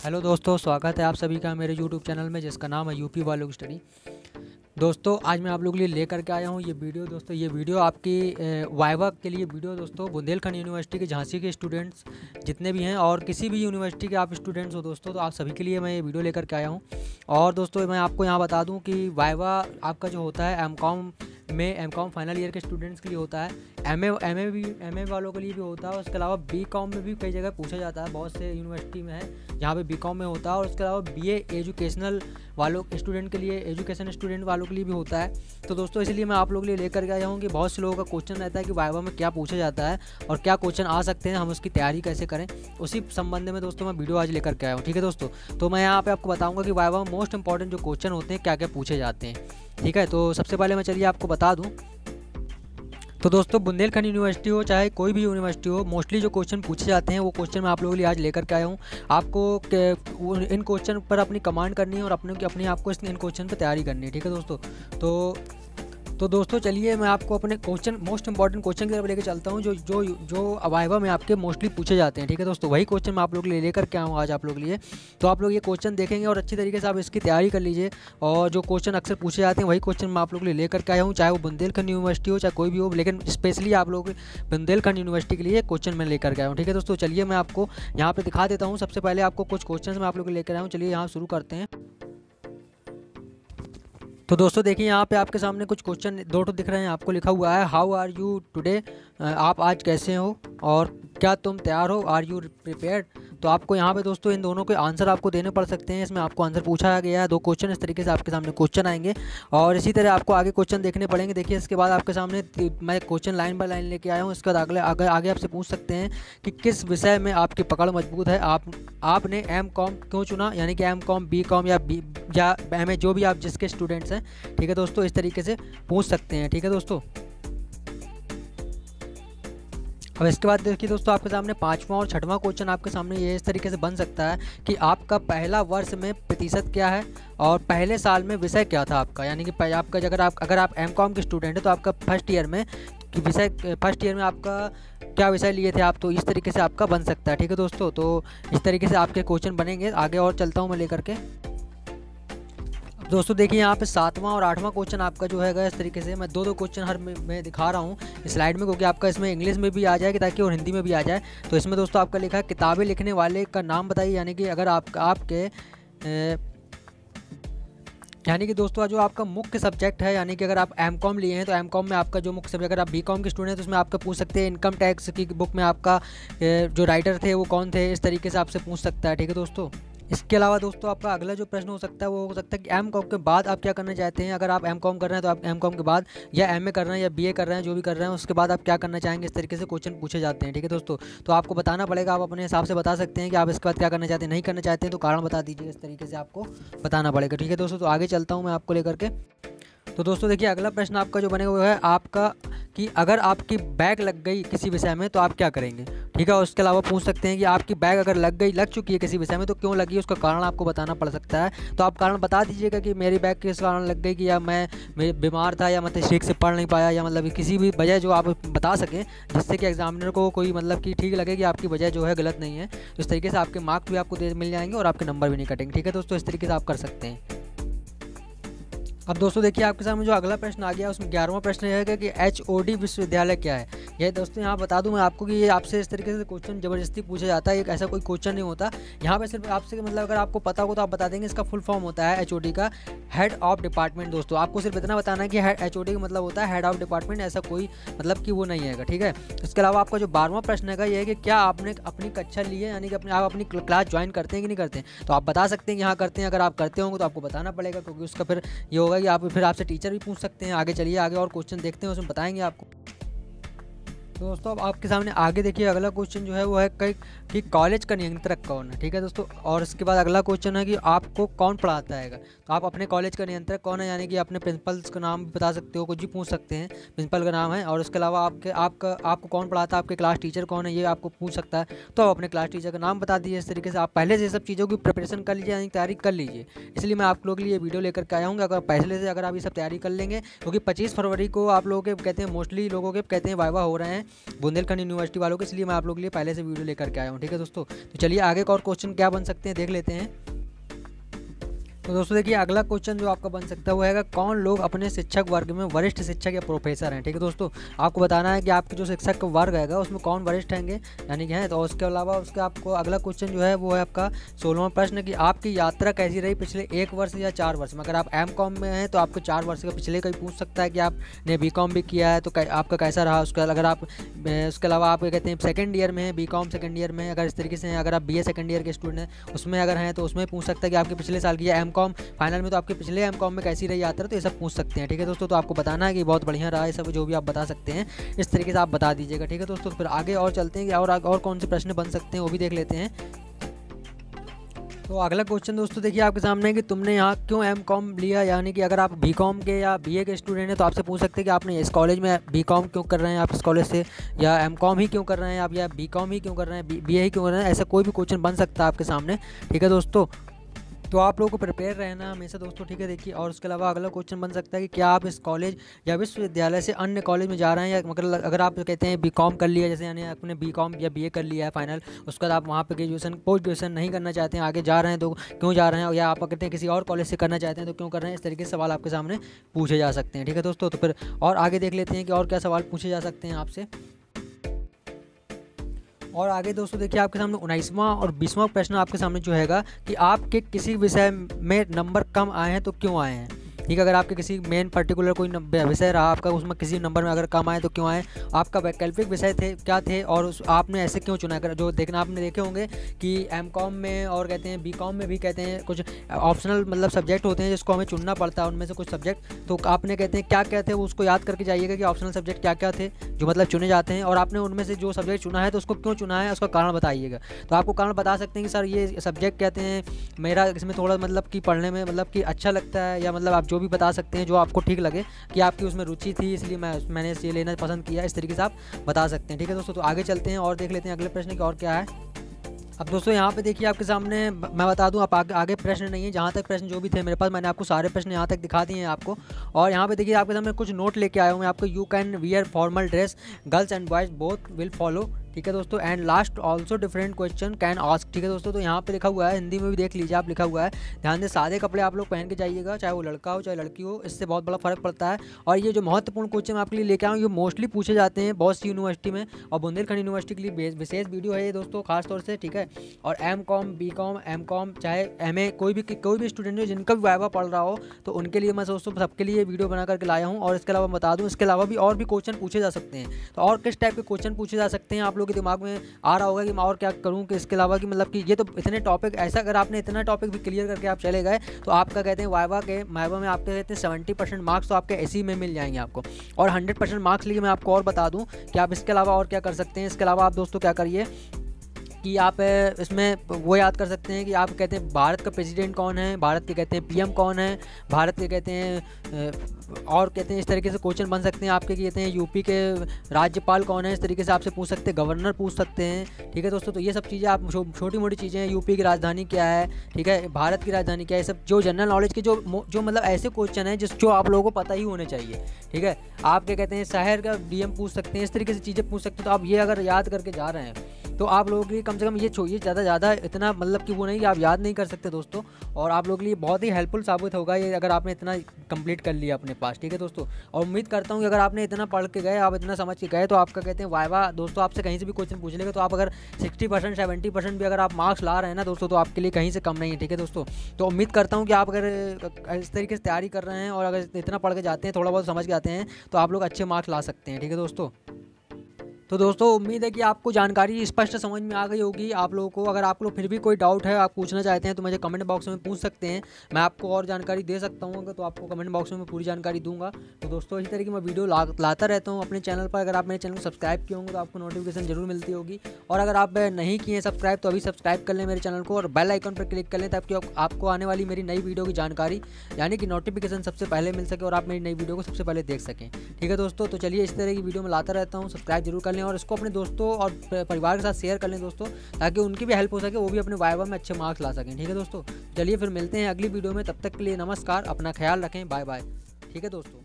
Hello दोस्तों, स्वागत है आप सभी का मेरे यूट्यूब चैनल में जिसका नाम है यूपी वालों की स्टडी। दोस्तों आज मैं आप लोगों के लिए लेकर के आया हूँ ये वीडियो। दोस्तों ये वीडियो आपकी वाइवा के लिए वीडियो दोस्तों, बुंदेलखंड यूनिवर्सिटी के झांसी के स्टूडेंट्स जितने भी हैं और किसी भी यूनिवर्सिटी के आप स्टूडेंट्स हो दोस्तों, तो आप सभी के लिए मैं ये वीडियो लेकर के आया हूँ। और दोस्तों मैं आपको यहाँ बता दूँ कि वाइवा आपका जो होता है एम कॉम फाइनल ईयर के स्टूडेंट्स के लिए होता है, एम ए वालों के लिए भी होता है। उसके अलावा बी कॉम में भी कई जगह पूछा जाता है, बहुत से यूनिवर्सिटी में है जहाँ पे बी कॉम में होता है। और उसके अलावा बीए एजुकेशनल वालों स्टूडेंट के लिए, एजुकेशन स्टूडेंट वालों के लिए भी होता है। तो दोस्तों इसलिए मैं आप लोगों के लिए लेकर के आया हूँ कि बहुत से लोगों का क्वेश्चन रहता है कि वाइवा में क्या पूछा जाता है और क्या क्वेश्चन आ सकते हैं, हम उसकी तैयारी कैसे करें, उसी संबंध में दोस्तों मैं वीडियो आज लेकर के आया हूँ। ठीक है दोस्तों, तो मैं यहाँ पे आपको बताऊँगा कि वाइवा में मोस्ट इंपॉर्टेंट जो क्वेश्चन होते हैं क्या क्या पूछे जाते हैं। ठीक है, तो सबसे पहले मैं चलिए आपको बता दूँ। तो दोस्तों बुंदेलखंड यूनिवर्सिटी हो चाहे कोई भी यूनिवर्सिटी हो, मोस्टली जो क्वेश्चन पूछे जाते हैं वो क्वेश्चन मैं आप लोगों के लिए आज लेकर के आया हूँ। आपको इन क्वेश्चन पर अपनी कमांड करनी है और अपनी आपको इन क्वेश्चन पर तैयारी करनी है। ठीक है दोस्तों, तो दोस्तों चलिए मैं आपको अपने क्वेश्चन, मोस्ट इंपॉर्टेंट क्वेश्चन की तरफ लेकर चलता हूँ जो वाइवा में आपके मोस्टली पूछे जाते हैं। ठीक है दोस्तों, वही क्वेश्चन मैं आप लोग लेकर के आऊँ आज आप लोग के लिए। तो आप लोग ये क्वेश्चन देखेंगे और अच्छी तरीके से आप इसकी तैयारी कर लीजिए। और जो क्वेश्चन अक्सर पूछे जाते हैं वही क्वेश्चन मैं आप लोग के लिए लेकर के आया हूँ, चाहे वो बुंदेलखंड यूनिवर्सिटी हो चाहे कोई भी हो, लेकिन स्पेशली आप लोग बुंदेलखंड यूनिवर्सिटी के लिए क्वेश्चन मैं लेकर के आया हूँ। ठीक है दोस्तों, चलिए मैं आपको यहाँ पर दिखा देता हूँ। सबसे पहले आपको कुछ क्वेश्चन मैं आप लोग लेकर आया हूँ, चलिए यहाँ शुरू करते हैं। तो दोस्तों देखिए यहाँ पे आपके सामने कुछ क्वेश्चन दो दिख रहे हैं, आपको लिखा हुआ है हाउ आर यू टुडे, आप आज कैसे हो, और क्या तुम तैयार हो, आर यू प्रिपेयर्ड। तो आपको यहाँ पे दोस्तों इन दोनों के आंसर आपको देने पड़ सकते हैं। इसमें आपको आंसर पूछा गया है, दो क्वेश्चन इस तरीके से आपके सामने क्वेश्चन आएंगे और इसी तरह आपको आगे क्वेश्चन देखने पड़ेंगे। देखिए इसके बाद आपके सामने मैं क्वेश्चन लाइन बाय लाइन लेके आया हूँ। इसके बाद आगे आपसे पूछ सकते हैं कि किस विषय में आपकी पकड़ मजबूत है, आपने एम कॉम क्यों चुना, यानी कि एम कॉम, बी कॉम या एम ए, जो भी आप जिसके स्टूडेंट्स हैं। ठीक है दोस्तों, इस तरीके से पूछ सकते हैं। ठीक है दोस्तों, अब इसके बाद देखिए दोस्तों आपके सामने पांचवा और छठवां क्वेश्चन आपके सामने ये इस तरीके से बन सकता है कि आपका पहला वर्ष में प्रतिशत क्या है और पहले साल में विषय क्या था आपका, यानी कि आपका अगर आप एम कॉम के स्टूडेंट हैं तो आपका फर्स्ट ईयर में आपका क्या विषय लिए थे आप, तो इस तरीके से आपका बन सकता है। ठीक है दोस्तों, तो इस तरीके से आपके क्वेश्चन बनेंगे। आगे और चलता हूँ मैं लेकर के। दोस्तों देखिए यहाँ पे सातवां और आठवां क्वेश्चन आपका जो है इस तरीके से मैं दो क्वेश्चन हर मैं दिखा रहा हूँ स्लाइड में, क्योंकि आपका इसमें इंग्लिश में भी आ जाए ताकि और हिंदी में भी आ जाए। तो इसमें दोस्तों आपका लिखा है किताबें लिखने वाले का नाम बताइए, यानी कि अगर यानी कि दोस्तों जो आपका मुख्य सब्जेक्ट है, यानी कि अगर आप एम कॉम लिए हैं तो एम कॉम में आपका जो मुख्य सब्जेक्ट, अगर आप बी कॉम के स्टूडेंट हैं तो उसमें आपका पूछ सकते हैं इनकम टैक्स की बुक में आपका जो राइटर थे वो कौन थे, इस तरीके से आपसे पूछ सकता है। ठीक है दोस्तों, इसके अलावा दोस्तों आपका अगला जो प्रश्न हो सकता है वो हो सकता है कि एम कॉम के बाद आप क्या करना चाहते हैं। अगर आप एम कॉम कर रहे हैं तो आप एम कॉम के बाद या एम ए कर रहे हैं या बी ए कर रहे हैं, जो भी कर रहे हैं उसके बाद आप क्या करना चाहेंगे, इस तरीके से क्वेश्चन पूछे जाते हैं। ठीक है दोस्तों, तो आपको बताना पड़ेगा, आप अपने हिसाब से बता सकते हैं कि आप इसके बाद क्या करना चाहते हैं, नहीं करना चाहते हैं तो कारण बता दीजिए, इस तरीके से आपको बताना पड़ेगा। ठीक है दोस्तों, तो आगे चलता हूँ मैं आपको लेकर के। तो दोस्तों देखिए अगला प्रश्न आपका जो बनेगा वो है आपका कि अगर आपकी बैग लग गई किसी विषय में तो आप क्या करेंगे। ठीक है, उसके अलावा पूछ सकते हैं कि आपकी बैग अगर लग चुकी है किसी विषय में तो क्यों लगी, उसका कारण आपको बताना पड़ सकता है। तो आप कारण बता दीजिएगा कि मेरी बैग किस कारण लग गई, कि या मैं बीमार था, या मतलब ठीक से पढ़ नहीं पाया, या मतलब किसी भी वजह जो आप बता सकें जिससे कि एग्जामिनर को कोई मतलब कि ठीक लगे कि आपकी वजह जो है गलत नहीं है। तो इस तरीके से आपके मार्क्स भी आपको मिल जाएंगे और आपके नंबर भी नहीं कटेंगे। ठीक है दोस्तों, इस तरीके से आप कर सकते हैं। अब दोस्तों देखिए आपके सामने जो अगला प्रश्न आ गया उसमें 11वां प्रश्न यह है कि HOD विश्वविद्यालय क्या है। यह दोस्तों यहाँ बता दूं मैं आपको कि ये आपसे इस तरीके से क्वेश्चन ज़बरदस्ती पूछा जाता है, एक ऐसा कोई क्वेश्चन नहीं होता यहाँ पे, सिर्फ आपसे मतलब अगर आपको पता हो तो आप बता देंगे। इसका फुल फॉर्म होता है HOD का हेड ऑफ डिपार्टमेंट। दोस्तों आपको सिर्फ इतना बताना है कि HOD का मतलब होता है हेड ऑफ डिपार्टमेंट, ऐसा कोई मतलब कि वो नहीं है। ठीक है, इसके अलावा आपका जो 12वां प्रश्न है ये है कि क्या आपने अपनी कक्षा ली है, यानी कि आप अपनी क्लास ज्वाइन करते हैं कि नहीं करते हैं। तो आप बता सकते हैं कि हाँ करते हैं। अगर आप करते होंगे तो आपको बताना पड़ेगा, क्योंकि उसका फिर ये होगा कि आप फिर आपसे टीचर भी पूछ सकते हैं। आगे चलिए आगे और क्वेश्चन देखते हैं, उसमें बताएंगे आपको। तो दोस्तों अब आपके सामने आगे देखिए अगला क्वेश्चन जो है वो है कि कॉलेज का नियंत्रक कौन है। ठीक है दोस्तों, और इसके बाद अगला क्वेश्चन है कि आपको कौन पढ़ाता है। तो आप अपने कॉलेज का नियंत्रक कौन है, यानी कि अपने प्रिंसिपल्स का नाम भी बता सकते हो, कुछ भी पूछ सकते हैं, प्रिंसिपल का नाम है। और उसके अलावा आपको कौन पढ़ाता है, आपके क्लास टीचर कौन है, ये आपको पूछ सकता है। तो आप अपने क्लास टीचर का नाम बता दीजिए। इस तरीके से आप पहले से सब चीज़ों की प्रिपरेशन कर लीजिए, यानी तैयारी कर लीजिए। इसलिए मैं आप लोगों के लिए वीडियो लेकर के आया हूँ। अगर पहले से अगर आप ये सब तैयारी कर लेंगे, क्योंकि 25 फरवरी को आप लोगों के कहते हैं, मोस्टली लोगों के कहते हैं वाइवा हो रहे हैं, बुंदेलखंड यूनिवर्सिटी वालों के, इसलिए मैं आप लोगों के लिए पहले से वीडियो लेकर के आया हूँ। ठीक है दोस्तों, तो चलिए आगे का और क्वेश्चन क्या बन सकते हैं देख लेते हैं। तो दोस्तों देखिए अगला क्वेश्चन जो आपका बन सकता है वो है कौन लोग अपने शिक्षक वर्ग में वरिष्ठ शिक्षक या प्रोफेसर हैं। ठीक है दोस्तों, आपको बताना है कि आपके जो शिक्षक वर्ग है उसमें कौन वरिष्ठ हैंगे यानी कि हैं। तो उसके अलावा उसके आपको अगला क्वेश्चन जो है वो है आपका 16वां प्रश्न कि आपकी यात्रा कैसी रही पिछले 1 वर्ष या 4 वर्ष में। अगर आप एम.कॉम में हैं तो आपको 4 वर्ष का पिछले कहीं पूछ सकता है कि आपने बी.कॉम भी किया है तो आपका कैसा रहा। उसका अगर आप उसके अलावा आप कहते हैं सेकंड ईयर में है, बी.कॉम सेकंड ईयर में अगर इस तरीके से हैं, अगर आप बी.ए सेकंड ईयर के स्टूडेंट हैं उसमें अगर हैं तो उसमें पूछ सकता है कि आपके पिछले साल की एम.कॉम फाइनल में तो आपके पिछले एम.कॉम में कैसी रही यात्रा, तो ये सब पूछ सकते हैं। ठीक है दोस्तों, तो आपको बताना है कि बहुत बढ़िया रहा, ये सब जो भी आप बता सकते हैं इस तरीके से आप बता दीजिएगा। ठीक है दोस्तों, फिर आगे और चलते हैं कि और कौन से प्रश्न बन सकते हैं वो भी देख लेते हैं। तो अगला क्वेश्चन दोस्तों देखिए आपके सामने है कि तुमने यहाँ क्यों एम.कॉम लिया, यानी कि अगर आप बी.कॉम के या बी.ए के स्टूडेंट हैं तो आपसे पूछ सकते हैं कि आपने इस कॉलेज में बी.कॉम क्यों कर रहे हैं आप इस कॉलेज से, या एम.कॉम ही क्यों कर रहे हैं आप, या बी.कॉम ही क्यों कर रहे हैं, बी.ए ही क्यों कर रहे हैं। ऐसा कोई भी क्वेश्चन बन सकता है आपके सामने। ठीक है दोस्तों, तो आप लोगों को प्रिपेयर रहना हमेशा दोस्तों। ठीक है देखिए, और उसके अलावा अगला क्वेश्चन बन सकता है कि क्या आप इस कॉलेज या विश्वविद्यालय से अन्य कॉलेज में जा रहे हैं, या मतलब अगर आप कहते हैं बी.कॉम कर लिया, जैसे यानी आपने बी.कॉम या बी.ए कर लिया है फाइनल, उसके बाद आप वहाँ पे ग्रेजुएशन पोस्ट ग्रेजुएशन नहीं करना चाहते हैं, आगे जा रहे हैं तो क्यों जा रहे हैं, या आप कहते हैं किसी और कॉलेज से करना चाहते हैं तो क्यों कर रहे हैं। इस तरीके से सवाल आपके सामने पूछे जा सकते हैं। ठीक है दोस्तों, तो फिर और आगे देख लेते हैं कि और क्या सवाल पूछे जा सकते हैं आपसे। और आगे दोस्तों देखिए आपके सामने 19वां और 20वां प्रश्न आपके सामने जो हैगा कि आपके किसी विषय में नंबर कम आए हैं तो क्यों आए हैं। ठीक है, अगर आपके किसी मेन पर्टिकुलर कोई विषय रहा आपका, उसमें किसी नंबर में अगर कम आए तो क्यों आए, आपका वैकल्पिक विषय थे क्या थे और आपने ऐसे क्यों चुना। अगर जो देखना आपने देखे होंगे कि एम.कॉम में और कहते हैं बी.कॉम में भी कहते हैं कुछ ऑप्शनल मतलब सब्जेक्ट होते हैं जिसको हमें चुनना पड़ता है, उनमें से कुछ सब्जेक्ट तो आपने कहते हैं क्या क्या थे वो उसको याद करके जाइएगा कि ऑप्शनल सब्जेक्ट क्या क्या थे जो मतलब चुने जाते हैं, और आपने उनमें से जो सब्जेक्ट चुना है तो उसको क्यों चुना है उसका कारण बताइएगा। तो आपको कारण बता सकते हैं कि सर ये सब्जेक्ट कहते हैं मेरा इसमें थोड़ा मतलब कि पढ़ने में मतलब कि अच्छा लगता है, या मतलब आप जो भी बता सकते हैं जो आपको ठीक लगे कि आपकी उसमें रुचि थी इसलिए मैंने ये लेना पसंद किया, इस तरीके से आप बता सकते हैं। ठीक है दोस्तों, तो आगे चलते हैं और देख लेते हैं अगले प्रश्न की और क्या है। अब दोस्तों यहाँ पे देखिए आपके सामने मैं बता दूं आप आगे प्रश्न नहीं है, जहाँ तक प्रश्न जो भी थे मेरे पास मैंने आपको सारे प्रश्न यहाँ तक दिखा दिए हैं आपको। और यहाँ पे देखिए आपके सामने कुछ नोट लेके आया हूँ मैं आपको। You can wear formal dress, girls and boys both will follow. ठीक है दोस्तों, and last also different question can ask. ठीक है दोस्तों, तो यहाँ पे लिखा हुआ है, हिंदी में भी देख लीजिए आप, लिखा हुआ है ध्यान से सादे कपड़े आप लोग पहन के जाइएगा, चाहे वो लड़का हो चाहे लड़की हो, इससे बहुत बड़ा फर्क पड़ता है। और ये जो महत्वपूर्ण क्वेश्चन मैं आपके लिए लेके आऊँ ये मोस्टली पूछे जाते हैं बहुत सी यूनिवर्सिटी में, और बुंदेलखंड यूनिवर्सिटी के लिए विशेष वीडियो है ये दोस्तों खासतौर से। ठीक है, और एम.कॉम बी.कॉम एम.कॉम चाहे एम.ए कोई भी स्टूडेंट हो जिनका भी वाइवा पढ़ रहा हो तो उनके लिए मैं दोस्तों सबके लिए वीडियो बना करके लाया हूँ। और इसके अलावा बता दूँ इसके अलावा भी और भी क्वेश्चन पूछे जा सकते हैं। तो और किस टाइप के क्वेश्चन पूछे जा सकते हैं आप लोगों के दिमाग में आ रहा होगा कि मैं और क्या करूं कि इसके अलावा कि मतलब कि ये तो इतने टॉपिक, ऐसा अगर आपने इतना टॉपिक भी क्लियर करके आप चले गए तो आपका कहते हैं वाइवा में आपके कहते हैं 70% मार्क्स तो आपके ऐसे ही में मिल जाएंगे आपको। और 100% मार्क्स लिए मैं आपको और बता दूं कि आप इसके अलावा और क्या कर सकते हैं। इसके अलावा आप दोस्तों क्या करिए कि आप इसमें वो याद कर सकते हैं कि आप कहते हैं भारत का प्रेसिडेंट कौन है, भारत के कहते हैं पीएम कौन है, भारत के कहते हैं और कहते हैं इस तरीके से क्वेश्चन बन सकते हैं आपके कि कहते हैं यूपी के राज्यपाल कौन है, इस तरीके से आपसे पूछ सकते हैं, गवर्नर पूछ सकते हैं। ठीक है दोस्तों, तो ये सब चीज़ें आप छोटी मोटी चीज़ें हैं, यूपी की राजधानी क्या है, ठीक है, भारत की राजधानी क्या है, सब जो जनरल नॉलेज के जो मतलब ऐसे क्वेश्चन हैं जो आप लोगों को पता ही होने चाहिए। ठीक है, आप क्या कहते हैं शहर का डीएम पूछ सकते हैं, इस तरीके से चीज़ें पूछ सकते हैं। तो आप ये अगर याद करके जा रहे हैं तो आप लोगों के लिए कम से कम ये ज़्यादा इतना मतलब कि वो नहीं कि आप याद नहीं कर सकते दोस्तों, और आप लोगों के लिए बहुत ही हेल्पफुल साबित होगा ये अगर आपने इतना कंप्लीट कर लिया अपने पास। ठीक है दोस्तों, और उम्मीद करता हूँ कि अगर आपने इतना पढ़ के गए, आप इतना समझ के गए तो आपका कहते हैं वाइवा दोस्तों आपसे कहीं से भी क्वेश्चन पूछ लेगा तो आप अगर 60% 70% भी अगर आप मार्क्स ला रहे हैं ना दोस्तों तो आपके लिए कहीं से कम नहीं है। ठीक है दोस्तों, तो उम्मीद करता हूँ कि आप अगर इस तरीके से तैयारी कर रहे हैं और अगर इतना पढ़ के जाते हैं, थोड़ा बहुत समझ के आते हैं तो आप लोग अच्छे मार्क्स ला सकते हैं। ठीक है दोस्तों, तो दोस्तों उम्मीद है कि आपको जानकारी स्पष्ट समझ में आ गई होगी आप लोगों को। अगर आप लोग फिर भी कोई डाउट है आप पूछना चाहते हैं तो मुझे कमेंट बॉक्स में पूछ सकते हैं, मैं आपको और जानकारी दे सकता हूँ। तो आपको कमेंट बॉक्स में मैं पूरी जानकारी दूंगा। तो दोस्तों इसी तरह की मैं वीडियो लाता रहता हूँ अपने चैनल पर। अगर आप मेरे चैनल को सब्सक्राइब किए होंगे तो आपको नोटिफिकेशन जरूर मिलती होगी, और अगर आप नहीं किए सब्सक्राइब तो अभी सब्सक्राइब कर लें मेरे चैनल को और बेल आइकन पर क्लिक कर लें ताकि आपको आने वाली मेरी नई वीडियो की जानकारी यानी कि नोटिफिकेशन सबसे पहले मिल सके और आप मेरी नई वीडियो को सबसे पहले देख सकें। ठीक है दोस्तों, तो चलिए इस तरह की वीडियो में लाता रहता हूँ, सब्सक्राइब जरूर कर लें और इसको अपने दोस्तों और परिवार के साथ शेयर कर लें दोस्तों, ताकि उनकी भी हेल्प हो सके, वो भी अपने वाइवा में अच्छे मार्क्स ला सकें। ठीक है दोस्तों, चलिए फिर मिलते हैं अगली वीडियो में, तब तक के लिए नमस्कार, अपना ख्याल रखें, बाय बाय। ठीक है दोस्तों।